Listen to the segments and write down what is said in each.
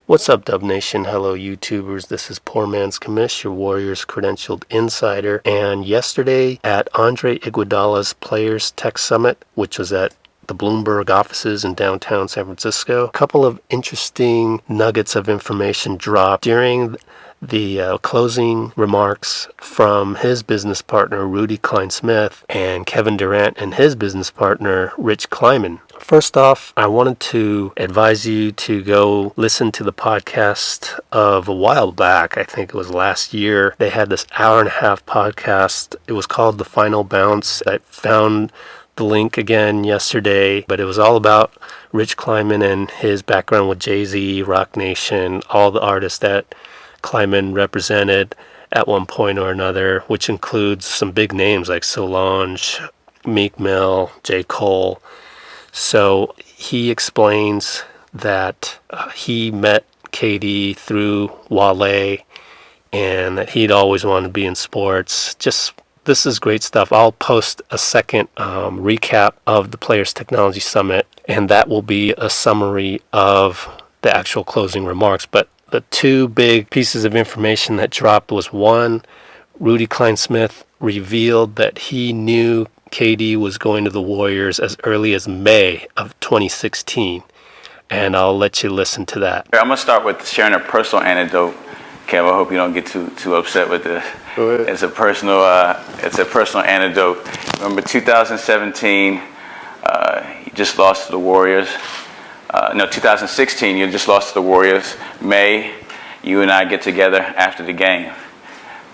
What's up, Dub Nation? Hello, YouTubers. This is Poor Man's Commish, your Warriors credentialed insider. And yesterday at Andre Iguodala's Players Tech Summit, which was at the Bloomberg offices in downtown San Francisco, a couple of interesting nuggets of information dropped during the closing remarks from his business partner Rudy Cline-Smith and Kevin Durant and his business partner Rich Kleiman. First off, I wanted to advise you to go listen to the podcast of a while back. I think it was last year. They had this hour-and-a-half podcast. It was called The Final Bounce. I found the link again yesterday, but it was all about Rich Kleiman and his background with Jay-Z, Rock Nation, all the artists that Kleiman represented at one point or another, which includes some big names like Solange, Meek Mill, J. Cole. So he explains that he met KD through Wale and that he'd always wanted to be in sports. This is great stuff. I'll post a second recap of the Players Technology Summit, and that will be a summary of the actual closing remarks. But the two big pieces of information that dropped was one, Rudy Cline-Smith revealed that he knew KD was going to the Warriors as early as May of 2016. And I'll let you listen to that. I'm going to start with sharing a personal anecdote. Kev, I hope you don't get too upset with this. It's a personal anecdote. Remember 2017, you just lost to the Warriors. 2016, you just lost to the Warriors. May, you and I get together after the game.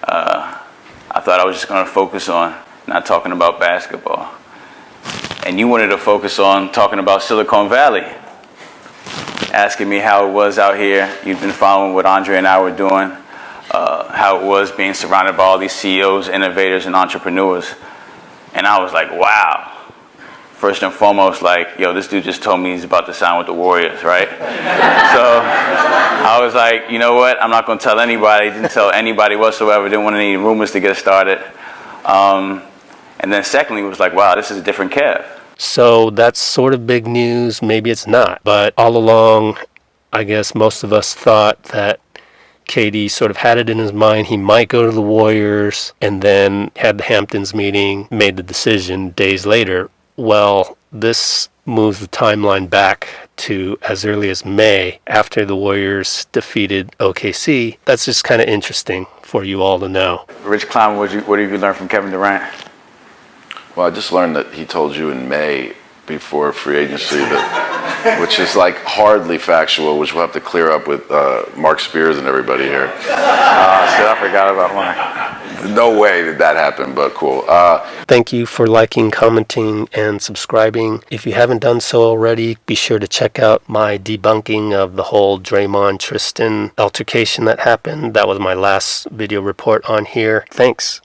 I thought I was just going to focus on not talking about basketball. And you wanted to focus on talking about Silicon Valley. Asking me how it was out here. You've been following what Andre and I were doing. How it was being surrounded by all these CEOs, innovators, and entrepreneurs. And I was like, wow. First and foremost, this dude just told me he's about to sign with the Warriors, right? So I was like, you know what? I'm not going to tell anybody. Didn't tell anybody whatsoever. Didn't want any rumors to get started. And then secondly, it was like, wow, this is a different Kev. So that's sort of big news. Maybe it's not. But all along, I guess most of us thought that KD sort of had it in his mind he might go to the Warriors, and then had the Hamptons meeting, made the decision days later. Well, this moves the timeline back to as early as May after the Warriors defeated OKC. That's just kind of interesting for you all to know. Rich Kleiman, what have you learned from Kevin Durant? Well, I just learned that he told you in May before free agency, which is hardly factual, which we'll have to clear up with Mark Spears and everybody here. I forgot about mine. No way did that happen, but cool. Thank you for liking, commenting, and subscribing. If you haven't done so already, be sure to check out my debunking of the whole Draymond-Tristan altercation that happened. That was my last video report on here. Thanks.